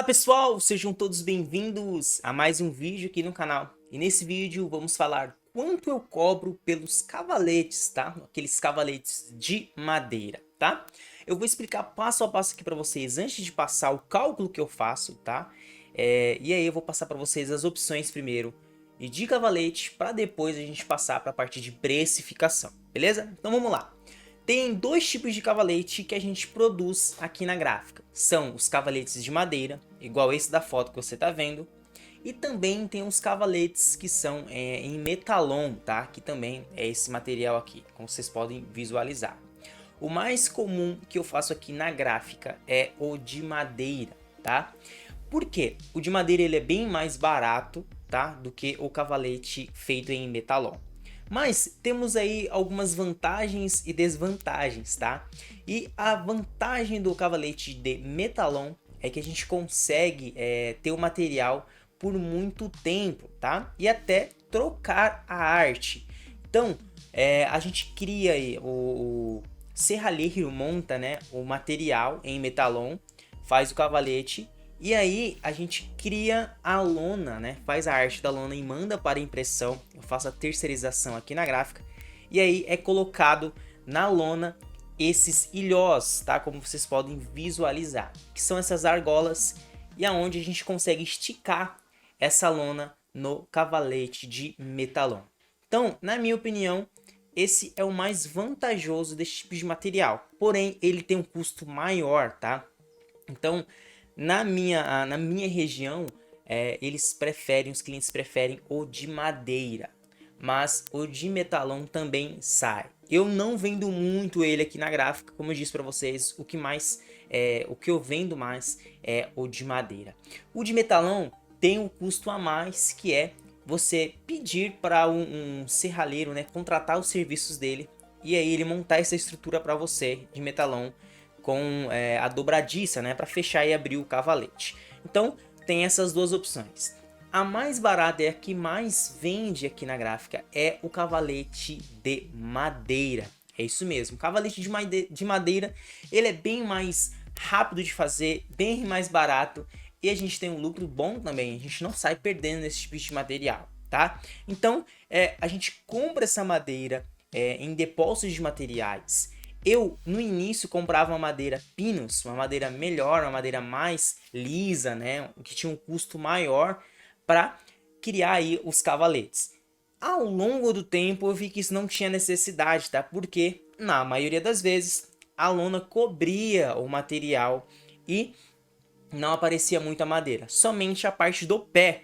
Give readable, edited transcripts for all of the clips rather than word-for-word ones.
Pessoal, sejam todos bem-vindos a mais um vídeo aqui no canal. E nesse vídeo vamos falar quanto eu cobro pelos cavaletes, tá? Aqueles cavaletes de madeira, tá? Eu vou explicar passo a passo aqui para vocês antes de passar o cálculo que eu faço, tá? E aí eu vou passar para vocês as opções primeiro e de cavalete para depois a gente passar para a parte de precificação, beleza? Então vamos lá. Tem dois tipos de cavalete que a gente produz aqui na gráfica. São os cavaletes de madeira, igual esse da foto que você está vendo. E também tem os cavaletes que são em metalon, tá? Que também é esse material aqui, como vocês podem visualizar. O mais comum que eu faço aqui na gráfica é o de madeira, tá? Por quê? O de madeira ele é bem mais barato, tá? Do que o cavalete feito em metalon. Mas temos aí algumas vantagens e desvantagens, tá? E a vantagem do cavalete de metalon é que a gente consegue ter o material por muito tempo, tá? E até trocar a arte. Então, a gente cria aí, o serralheiro monta, né, o material em metalon, faz o cavalete. E aí a gente cria a lona, né? Faz a arte da lona e manda para impressão. Eu faço a terceirização aqui na gráfica. E aí é colocado na lona esses ilhós, tá? Como vocês podem visualizar. Que são essas argolas e aonde a gente consegue esticar essa lona no cavalete de metalon. Então, na minha opinião, esse é o mais vantajoso desse tipo de material. Porém, ele tem um custo maior, tá? Então, na minha região, os clientes preferem o de madeira, mas o de metalon também sai. Eu não vendo muito ele aqui na gráfica, como eu disse para vocês, o que eu vendo mais é o de madeira. O de metalon tem um custo a mais, que é você pedir para um serralheiro, né, contratar os serviços dele e aí ele montar essa estrutura para você de metalon com a dobradiça, né, para fechar e abrir o cavalete. Então tem essas duas opções. A mais barata é a que mais vende aqui na gráfica, é o cavalete de madeira. É isso mesmo, o cavalete de madeira, ele é bem mais rápido de fazer, bem mais barato e a gente tem um lucro bom também, a gente não sai perdendo nesse tipo de material, tá? Então a gente compra essa madeira em depósitos de materiais. Eu, no início, comprava uma madeira Pinus, uma madeira melhor, uma madeira mais lisa, né? Que tinha um custo maior para criar aí os cavaletes. Ao longo do tempo, eu vi que isso não tinha necessidade, tá? Porque, na maioria das vezes, a lona cobria o material e não aparecia muita madeira. Somente a parte do pé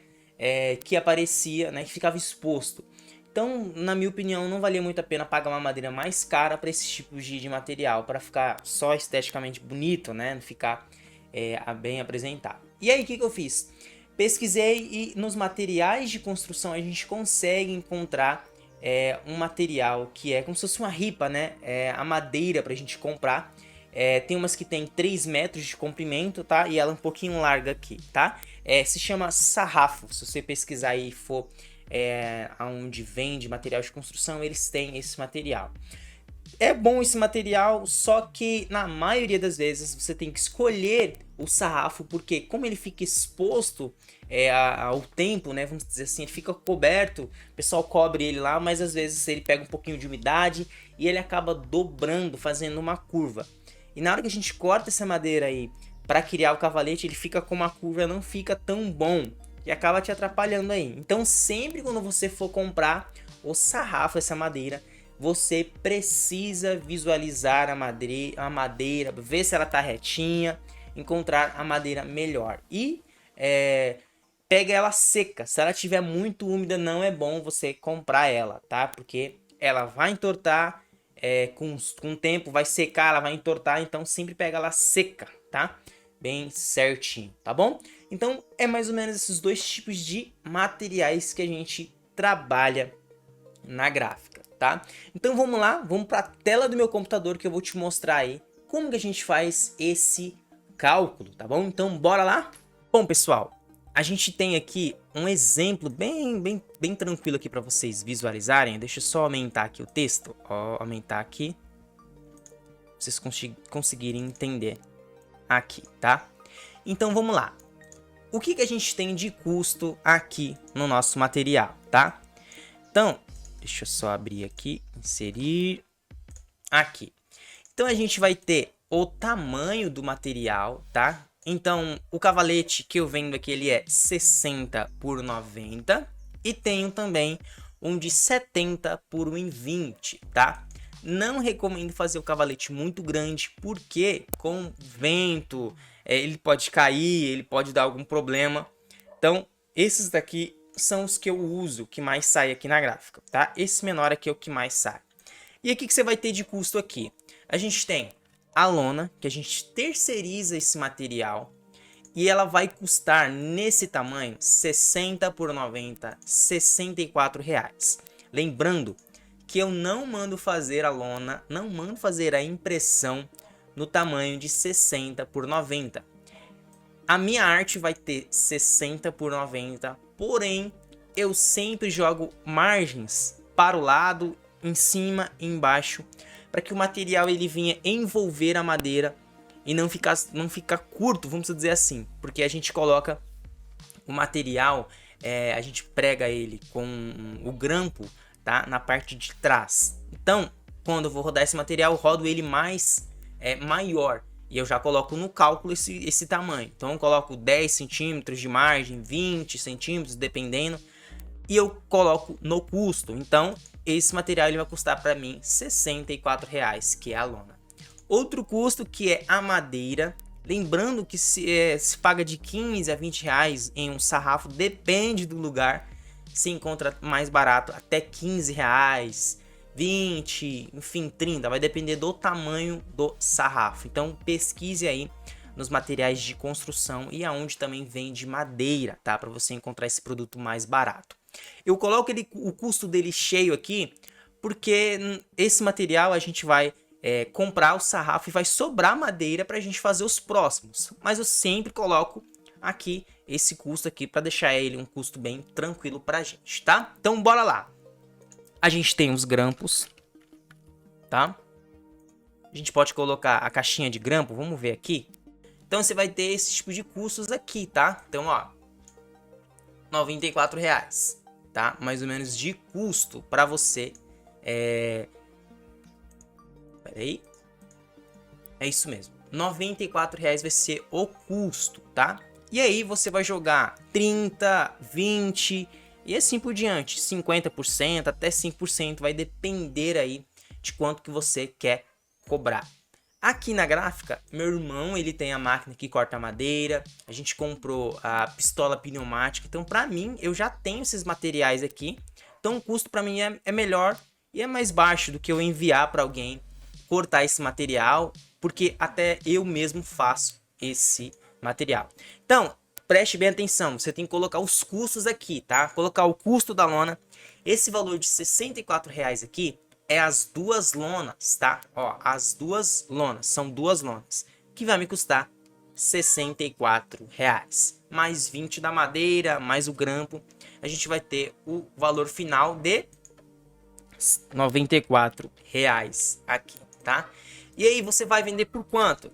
que aparecia, né? Que ficava exposto. Então, na minha opinião, não valia muito a pena pagar uma madeira mais cara para esse tipo de material, para ficar só esteticamente bonito, né? Não ficar bem apresentado. E aí, o que eu fiz? Pesquisei e nos materiais de construção a gente consegue encontrar um material que é como se fosse uma ripa, né? A madeira para a gente comprar. Tem umas que tem 3 metros de comprimento, tá? E ela é um pouquinho larga aqui, tá? Se chama sarrafo, se você pesquisar aí e for onde vende material de construção, eles têm esse material. É bom esse material, só que na maioria das vezes você tem que escolher o sarrafo, porque como ele fica exposto ao tempo, né, vamos dizer assim, ele fica coberto, o pessoal cobre ele lá, mas às vezes ele pega um pouquinho de umidade e ele acaba dobrando, fazendo uma curva. E na hora que a gente corta essa madeira aí para criar o cavalete, ele fica com uma curva, não fica tão bom e acaba te atrapalhando aí. Então sempre quando você for comprar o sarrafo, essa madeira, você precisa visualizar a madeira, ver se ela tá retinha, encontrar a madeira melhor. E pega ela seca, se ela estiver muito úmida não é bom você comprar ela, tá? Porque ela vai entortar, com o tempo vai secar, ela vai entortar, então sempre pega ela seca, tá? Bem certinho, tá bom? Então é mais ou menos esses dois tipos de materiais que a gente trabalha na gráfica, tá? Então vamos lá, vamos para a tela do meu computador que eu vou te mostrar aí como que a gente faz esse cálculo, tá bom? Então bora lá? Bom pessoal, a gente tem aqui um exemplo bem tranquilo aqui para vocês visualizarem. Deixa eu só aumentar aqui o texto, aumentar aqui, pra vocês conseguirem entender aqui, tá? Então vamos lá. o que a gente tem de custo aqui no nosso material, tá? Então, deixa eu só abrir aqui, inserir aqui. Então a gente vai ter o tamanho do material, tá? Então o cavalete que eu vendo aqui ele é 60 por 90 e tenho também um de 70 por 1,20, tá? Não recomendo fazer o cavalete muito grande porque com vento ele pode cair, ele pode dar algum problema. Então esses daqui são os que eu uso, que mais sai aqui na gráfica, tá? Esse menor aqui é o que mais sai. E aqui que você vai ter de custo aqui? A gente tem a lona, que a gente terceiriza esse material, e ela vai custar nesse tamanho 60 por 90, R$ 64 reais. Lembrando que eu não mando fazer a lona, não mando fazer a impressão no tamanho de 60 por 90. A minha arte vai ter 60 por 90, porém eu sempre jogo margens para o lado, em cima e embaixo, para que o material ele venha envolver a madeira e não ficar curto, vamos dizer assim, porque a gente coloca o material, a gente prega ele com o grampo, tá, na parte de trás. Então, quando eu vou rodar esse material, eu rodo ele maior. E eu já coloco no cálculo esse tamanho. Então eu coloco 10 centímetros de margem, 20 centímetros, dependendo. E eu coloco no custo. Então esse material ele vai custar para mim R$ 64 reais, que é a lona. Outro custo que é a madeira. Lembrando que se paga de 15 a 20 reais em um sarrafo, depende do lugar. Se encontra mais barato até 15 reais. 20, enfim, 30, vai depender do tamanho do sarrafo. Então pesquise aí nos materiais de construção e aonde também vende madeira, tá? Para você encontrar esse produto mais barato. Eu coloco o custo dele cheio aqui, porque esse material a gente vai comprar o sarrafo e vai sobrar madeira para a gente fazer os próximos. Mas eu sempre coloco aqui esse custo aqui para deixar ele um custo bem tranquilo para a gente, tá? Então bora lá. A gente tem os grampos, tá? A gente pode colocar a caixinha de grampo, vamos ver aqui. Então você vai ter esse tipo de custos aqui, tá? Então, ó, R$ 94 reais, tá? Mais ou menos de custo para você. Peraí. É isso mesmo. R$ 94 reais vai ser o custo, tá? E aí você vai jogar 30, 20... e assim por diante, 50% até 5%, vai depender aí de quanto que você quer cobrar. Aqui na gráfica, meu irmão, ele tem a máquina que corta madeira, a gente comprou a pistola pneumática, então para mim, eu já tenho esses materiais aqui, então o custo para mim é melhor e é mais baixo do que eu enviar para alguém cortar esse material, porque até eu mesmo faço esse material. Então, preste bem atenção, você tem que colocar os custos aqui, tá? Colocar o custo da lona. Esse valor de R$ 64 reais aqui é as duas lonas, tá? Ó, as duas lonas, são duas lonas, que vai me custar R$ 64 reais. Mais 20 da madeira, mais o grampo, a gente vai ter o valor final de R$ 94 reais aqui, tá? E aí você vai vender por quanto?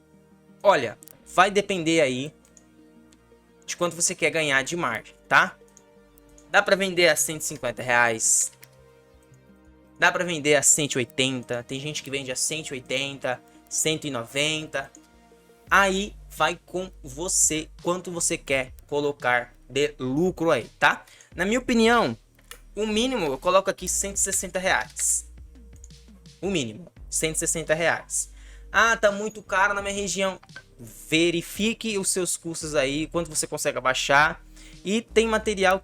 Olha, vai depender aí de quanto você quer ganhar de margem, tá? Dá para vender a R$ 150 reais. Dá para vender a 180. Tem gente que vende a 180, 190. Aí vai com você quanto você quer colocar de lucro aí, tá? Na minha opinião, o mínimo eu coloco aqui R$ 160 reais. O mínimo, R$ 160 reais. Ah, tá muito caro na minha região. Verifique os seus custos aí, quanto você consegue abaixar. E tem material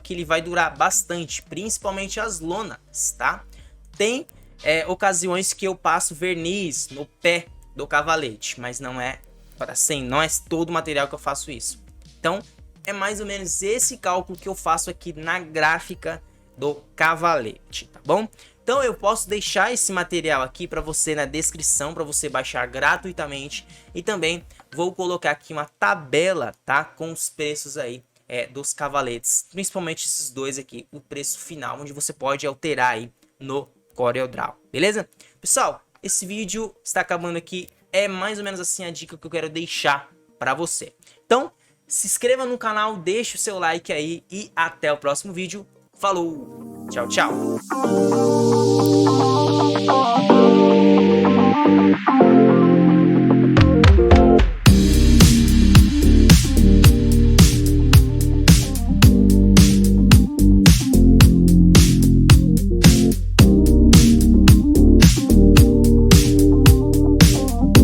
que ele vai durar bastante, principalmente as lonas, tá? Tem ocasiões que eu passo verniz no pé do cavalete, mas não é assim, não é todo material que eu faço isso. Então, é mais ou menos esse cálculo que eu faço aqui na gráfica do cavalete, tá bom? Então eu posso deixar esse material aqui para você na descrição, para você baixar gratuitamente. E também vou colocar aqui uma tabela, tá? Com os preços aí dos cavaletes, principalmente esses dois aqui, o preço final, onde você pode alterar aí no CorelDRAW, beleza? Pessoal, esse vídeo está acabando aqui, é mais ou menos assim a dica que eu quero deixar para você. Então, Se inscreva no canal, deixe o seu like aí e até o próximo vídeo. Falou! Tchau, tchau!